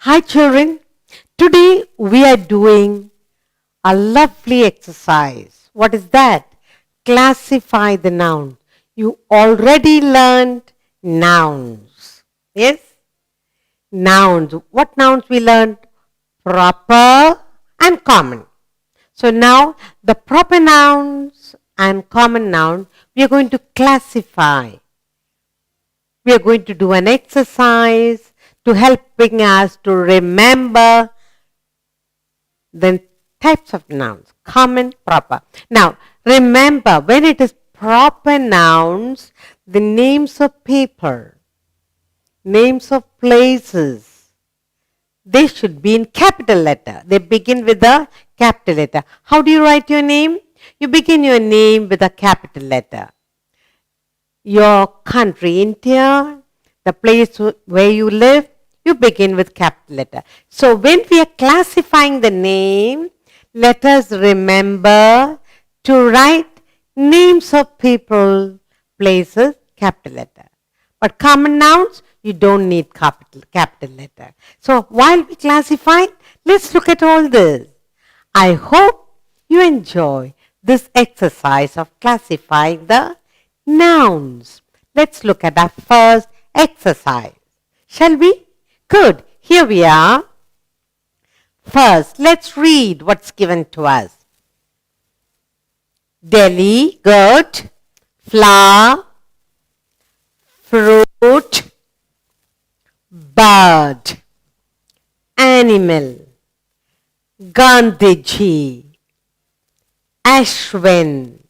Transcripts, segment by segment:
Hi children, today we are doing a lovely exercise. What is that? Classify the noun. You already learned nouns. Yes? Nouns. What nouns we learned? Proper and common. So now the proper nouns and common noun we are going to classify. We are going to do an exercise to helping us to remember the types of nouns, common, proper. Now, remember when it is proper nouns, the names of people, names of places, they should be in capital letter. They begin with a capital letter. How do you write your name? You begin your name with a capital letter. Your country, India, the place where you live, you begin with capital letter. So when we are classifying the name, let us remember to write names of people, places, capital letter. But common nouns, you don't need capital letter. So while we classify, let's look at all this. I hope you enjoy this exercise of classifying the nouns. Let's look at our first exercise. Shall we? Good. Here we are. First, let's read what's given to us. Delhi, good. Flower, fruit, bird, animal, Gandhiji, Ashwin,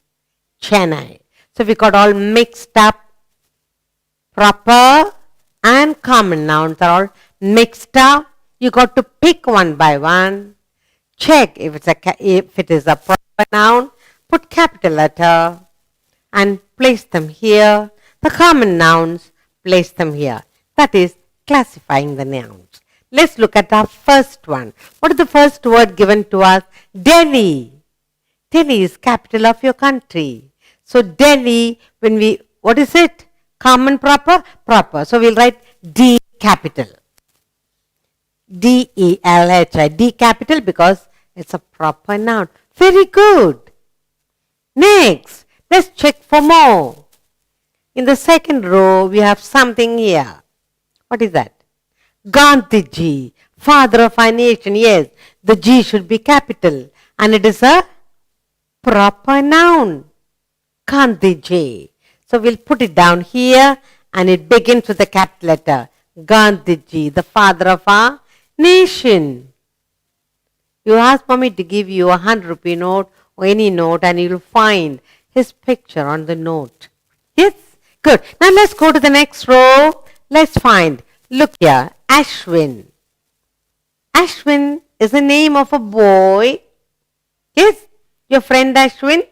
Chennai. So we got all mixed up. Proper and common nouns are all mixed up. You got to pick one by one. Check if it is a proper noun. Put capital letter and place them here. The common nouns, place them here. That is classifying the nouns. Let's look at our first one. What is the first word given to us? Delhi. Delhi is capital of your country. So Delhi, what is it? Common, proper? Proper. So we'll write D capital. D-E-L-H-I. D capital because it's a proper noun. Very good. Next, let's check for more. In the second row, we have something here. What is that? Gandhiji, father of our nation. Yes, the G should be capital. And it is a proper noun. Gandhiji. So we'll put it down here and it begins with a capital letter. Gandhiji, the father of our nation. You ask mommy to give you a 100-rupee note or any note and you'll find his picture on the note. Yes? Good. Now let's go to the next row. Let's find. Look here. Ashwin. Ashwin is the name of a boy. Yes? Your friend Ashwin.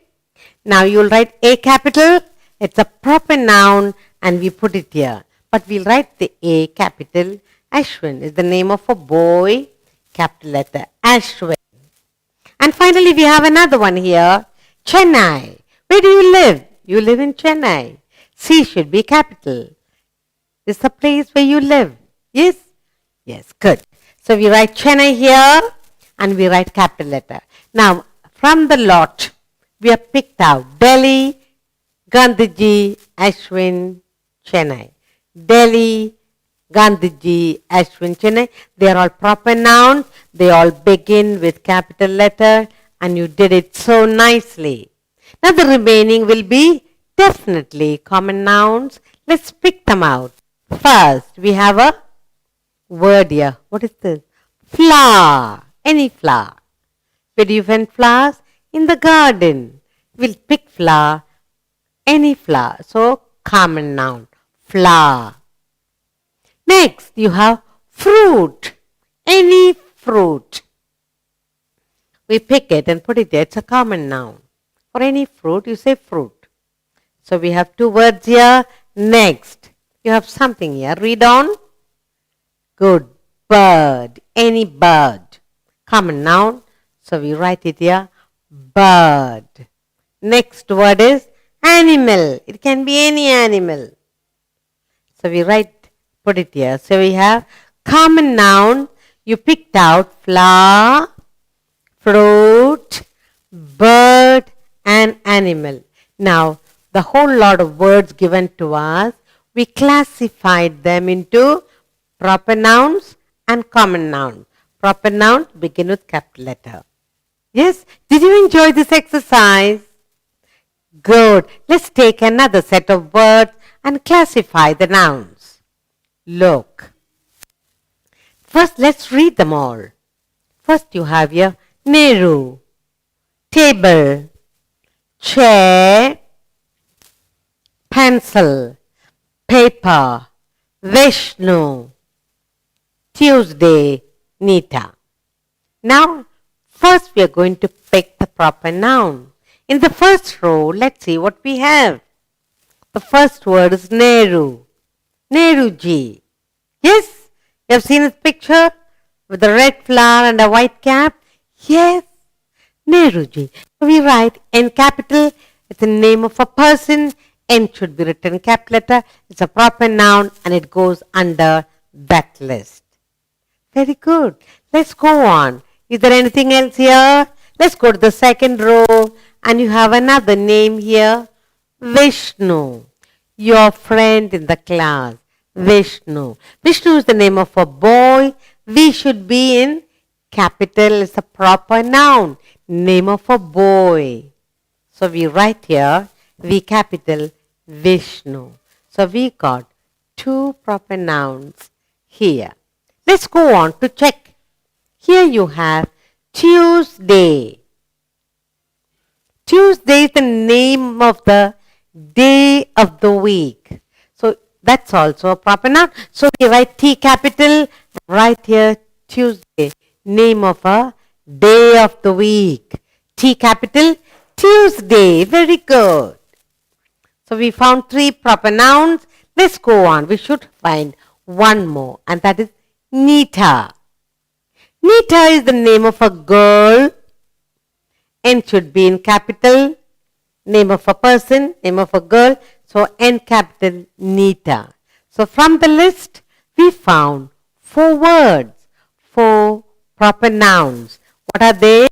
Now you'll write A capital. It's a proper noun and we put it here. But we'll write the A capital. Ashwin is the name of a boy. Capital letter. Ashwin. And finally we have another one here. Chennai. Where do you live? You live in Chennai. C should be capital. It's the place where you live. Yes? Yes, good. So we write Chennai here and we write capital letter. Now from the lot we have picked out Delhi, Gandhiji, Ashwin, Chennai. Delhi, Gandhiji, Ashwin, Chennai. They are all proper nouns. They all begin with capital letter and you did it so nicely. Now the remaining will be definitely common nouns. Let's pick them out. First, we have a word here. What is this? Flower. Any flower. Where do you find flowers? In the garden. We'll pick flower. Any flower. So, common noun. Flower. Next, you have fruit. Any fruit. We pick it and put it there. It's a common noun. For any fruit, you say fruit. So we have two words here. Next, you have something here. Read on. Good. Bird. Any bird. Common noun. So we write it here. Bird. Next word is animal. It can be any animal. So we put it here. So we have common noun. You picked out flower, fruit, bird and animal. Now, the whole lot of words given to us, we classified them into proper nouns and common nouns. Proper nouns begin with capital letter. Yes? Did you enjoy this exercise? Good. Let's take another set of words and classify the nouns. Look. First, let's read them all. First, you have here Nehru, table, chair, pencil, paper, Vishnu, Tuesday, Nita. Now, first we are going to pick the proper noun. In the first row, let's see what we have. The first word is Nehru. Nehruji. Yes, you have seen his picture with a red flower and a white cap. Yes, Nehruji. We write N capital. It's the name of a person. N should be written in capital letter. It's a proper noun and it goes under that list. Very good. Let's go on. Is there anything else here? Let's go to the second row and you have another name here. Vishnu. Your friend in the class. Vishnu. Vishnu is the name of a boy. V should be in capital. It's a proper noun. Name of a boy. So we write here V capital Vishnu. So we got two proper nouns here. Let's go on to check. Here you have Tuesday. Tuesday is the name of the day of the week. So that's also a proper noun. So we write T capital, right here Tuesday, name of a day of the week. T capital, Tuesday. Very good. So we found three proper nouns. Let's go on. We should find one more and that is Nita. Nita is the name of a girl. N should be in capital. Name of a person, name of a girl. So N capital Nita. So from the list we found four words, four proper nouns. What are they?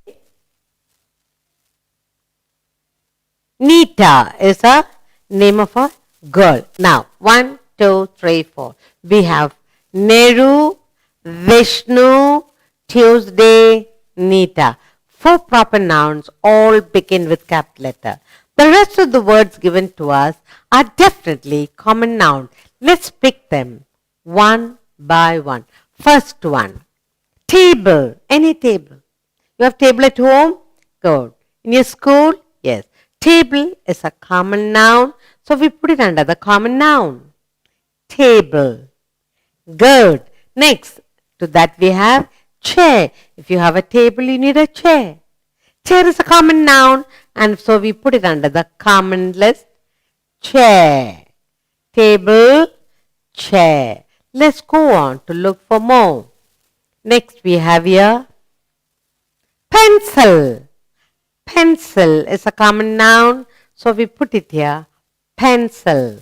Nita is a name of a girl. Now 1, 2, 3, 4. We have Nehru, Vishnu, Tuesday, Nita. Four proper nouns all begin with capital letter. The rest of the words given to us are definitely common nouns. Let's pick them one by one. First one, table. Any table. You have table at home? Good. In your school? Yes. Table is a common noun, so we put it under the common noun. Table. Good. Next to that we have chair. If you have a table, you need a chair. Chair is a common noun and so we put it under the common list. Chair. Table, chair. Let's go on to look for more. Next we have here pencil. Pencil is a common noun, so we put it here. Pencil.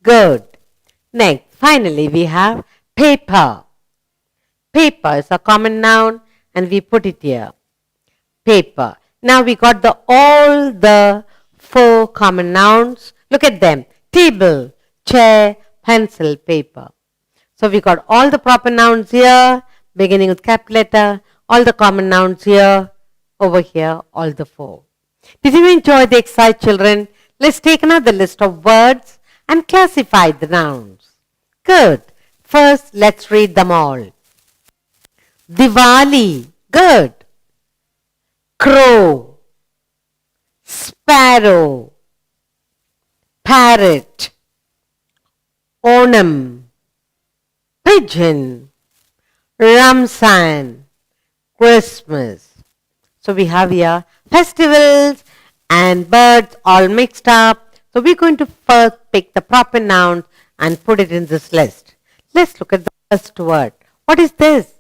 Good. Next, finally we have paper. Paper is a common noun and we put it here. Paper. Now we got all the four common nouns. Look at them. Table, chair, pencil, paper. So we got all the proper nouns here, beginning with capital letter, all the common nouns here, over here, all the four. Did you enjoy the exercise, children? Let's take another list of words and classify the nouns. Good. First, let's read them all. Diwali. Good. Crow. Sparrow. Parrot. Onam. Pigeon. Ramzan. Christmas. So we have here festivals and birds all mixed up. So we're going to first pick the proper nouns and put it in this list. Let's look at the first word. What is this?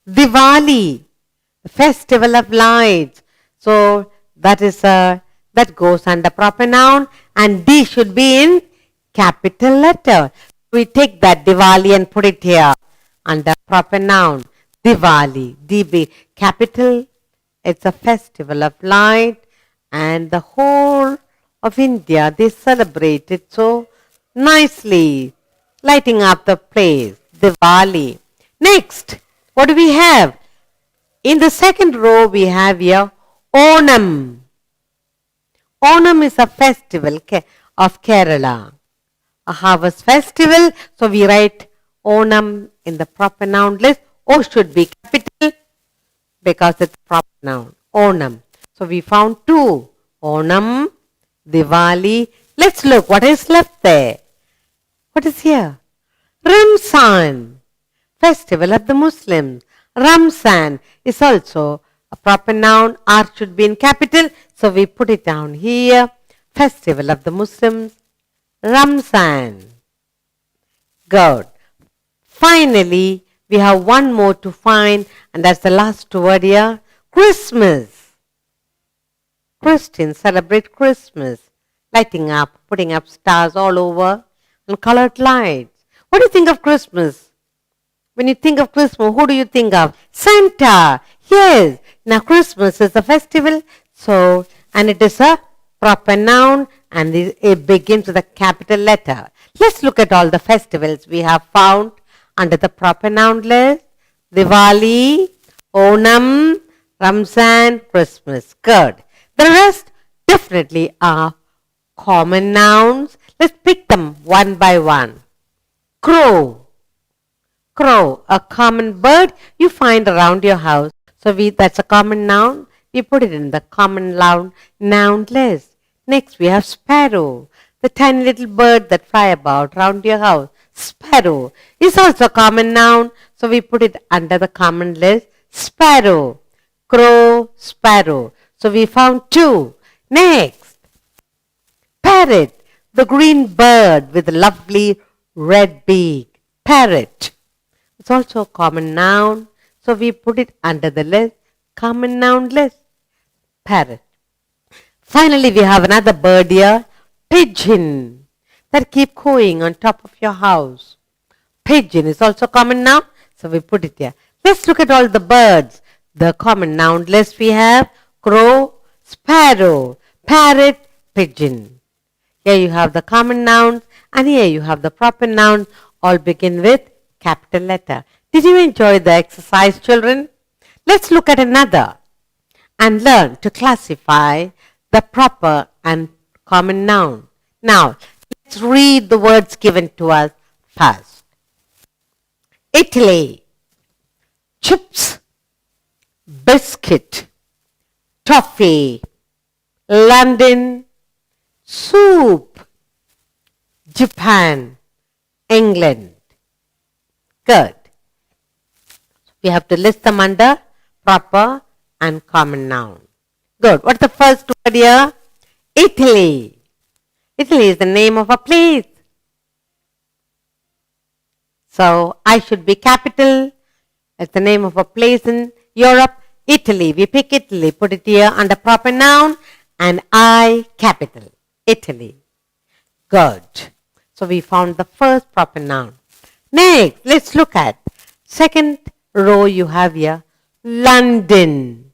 Diwali, the festival of lights. So that goes under proper noun and D should be in capital letter. We take that Diwali and put it here under proper noun. Diwali. DB capital. It's a festival of light, and the whole of India, they celebrate it so nicely, lighting up the place. Diwali. Next, what do we have? In the second row, we have here Onam. Onam is a festival of Kerala, a harvest festival. So we write Onam in the proper noun list. O should be capital because it's proper noun. Onam. So we found two. Onam, Diwali. Let's look what is left there. What is here? Ramzan, festival of the Muslims. Ramzan is also a proper noun. R should be in capital. So we put it down here. Festival of the Muslims. Ramzan. Good. Finally, we have one more to find, and that's the last word here. Christmas. Christians celebrate Christmas, lighting up, putting up stars all over and colored lights. What do you think of Christmas? When you think of Christmas, who do you think of? Santa. Yes. Now Christmas is a festival, and it is a proper noun, and it begins with a capital letter. Let's look at all the festivals we have found under the proper noun list. Diwali, Onam, Ramzan, Christmas. Good. The rest definitely are common nouns. Let's pick them one by one. Crow. Crow, a common bird you find around your house. So that's a common noun. We put it in the common noun list. Next we have sparrow, the tiny little bird that fly about around your house. Sparrow is also a common noun. So we put it under the common list. Sparrow. Crow, sparrow. So we found two. Next, parrot, the green bird with a lovely red beak. Parrot. It's also a common noun. So we put it under the list, common noun list. Parrot. Finally, we have another bird here. Pigeon, that keep cooing on top of your house. Pigeon is also common noun. So we put it here. Let's look at all the birds. The common noun list we have crow, sparrow, parrot, pigeon. Here you have the common nouns, and here you have the proper noun. All begin with capital letter. Did you enjoy the exercise, children? Let's look at another and learn to classify the proper and common noun. Now, let's read the words given to us first. Italy, chips, biscuit, toffee, London, soup, Japan, England. Good. We have to list them under proper and common noun. Good. What's the first word here? Italy. Italy is the name of a place. So I should be capital. It's the name of a place in Europe. Italy. We pick Italy, put it here under proper noun, and I capital. Italy. Good. So we found the first proper noun. Next, let's look at second row you have here. London.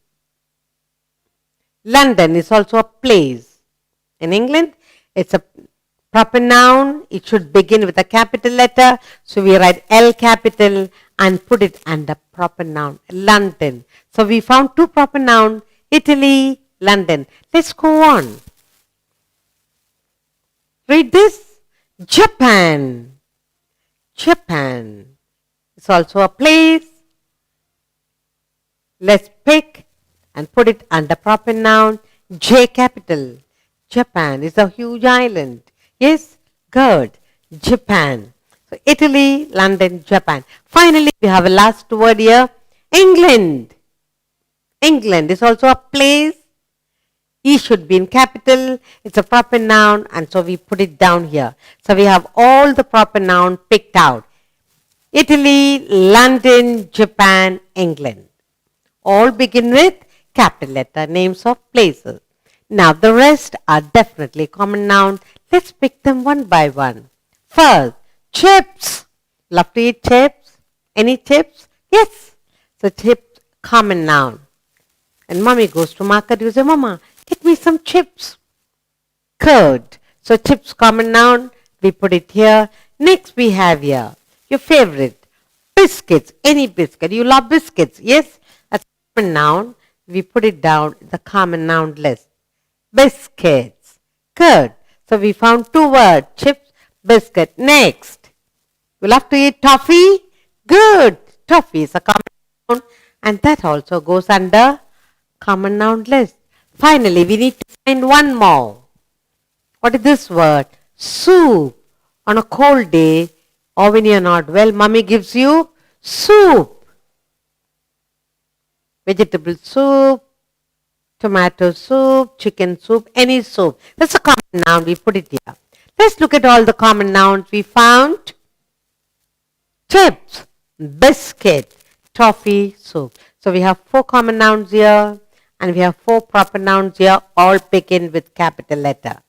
London is also a place. In England, it's a proper noun. It should begin with a capital letter. So we write L capital and put it under proper noun. London. So we found two proper nouns. Italy, London. Let's go on. Read this. Japan. Japan. It's also a place. Let's pick and put it under proper noun. J capital. Japan is a huge island. Yes? Good. Japan. So Italy, London, Japan. Finally, we have a last word here. England. England is also a place. E should be in capital. It's a proper noun, and so we put it down here. So we have all the proper noun picked out. Italy, London, Japan, England. All begin with capital letter names of places. Now the rest are definitely common nouns. Let's pick them one by one. First, chips. Love to eat chips. Any chips? Yes. So chips, common noun. And mommy goes to market, you say, Mama, get me some chips. Curd. So chips, common noun, we put it here. Next we have here, your favorite, biscuits, any biscuit. You love biscuits, yes? That's common noun. We put it down in the common noun list. Biscuits. Curd. So we found two words, chips, biscuit. Next. You love to eat toffee? Good. Toffee is a common noun and that also goes under common noun list. Finally, we need to find one more. What is this word? Soup. On a cold day or when you're not well, mommy gives you soup. Vegetable soup, tomato soup, chicken soup, any soup. That's a common noun. We put it here. Let's look at all the common nouns we found. Chips, biscuit, toffee, soup. So we have 4 common nouns here and we have 4 proper nouns here, all begin with capital letter.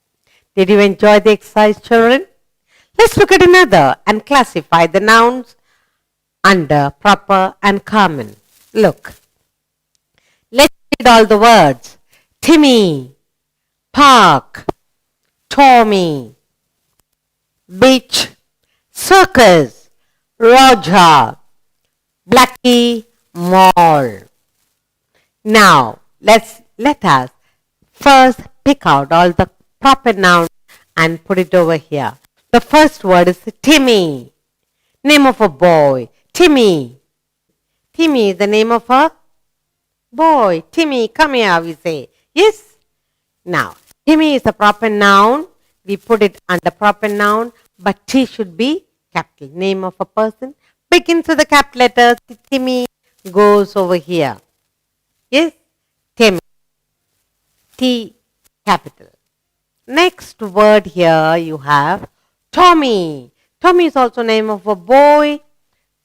Did you enjoy the exercise, children? Let's look at another and classify the nouns under proper and common. Look. Let's read all the words. Timmy, park, Tommy, beach, circus, Roger, Blackie, mall. Now, let us first pick out all the proper nouns and put it over here. The first word is Timmy, name of a boy. Timmy. Timmy is the name of a boy. Timmy, come here, we say. Yes? Now, Timmy is a proper noun. We put it under proper noun, but T should be capital. Name of a person begins with the capital letters. Timmy goes over here. Yes? Timmy. T capital. Next word here you have Tommy. Tommy is also name of a boy.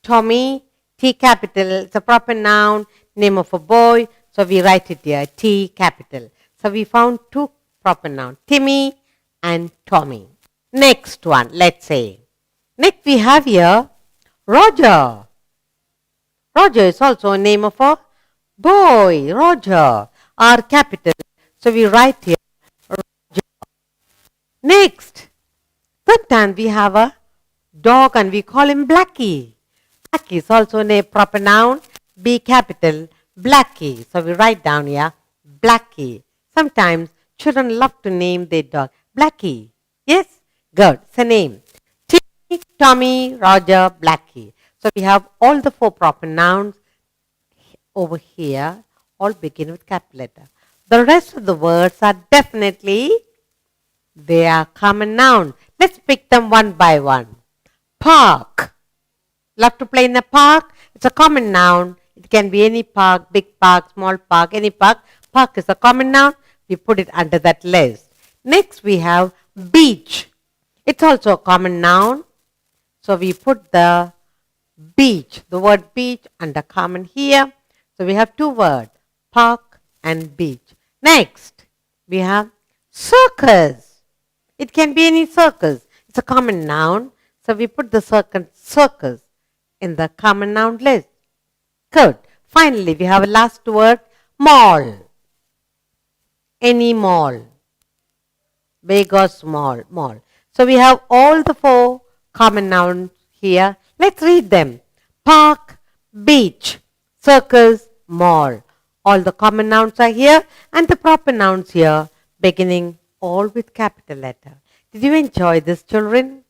Tommy, T capital. It's a proper noun, name of a boy. So we write it here, T capital. So we found 2 proper nouns, Timmy and Tommy. Next one, let's say. Next we have here Roger. Roger is also a name of a boy. Roger, R capital. So we write here Roger. Next, sometimes we have a dog and we call him Blackie. Blackie is also a proper noun, B capital, Blackie. So we write down here Blackie. Sometimes children love to name their dog Blackie. Yes? Good. It's a name. Timmy, Tommy, Roger, Blackie. So we have all the 4 proper nouns over here. All begin with capital letter. The rest of the words are definitely, they are common nouns. Let's pick them one by one. Park. Love to play in a park? It's a common noun. It can be any park, big park, small park, any park. Park is a common noun. We put it under that list. Next we have beach. It's also a common noun. So we put the beach, the word beach under common here. So we have 2 words, park and beach. Next we have circus. It can be any circus. It's a common noun. So we put the circus in the common noun list. Good. Finally, we have a last word, mall. Any mall. Big or small, mall. So we have all the 4 common nouns here. Let's read them. Park, beach, circus, mall. All the common nouns are here and the proper nouns here, beginning all with capital letter. Did you enjoy this, children?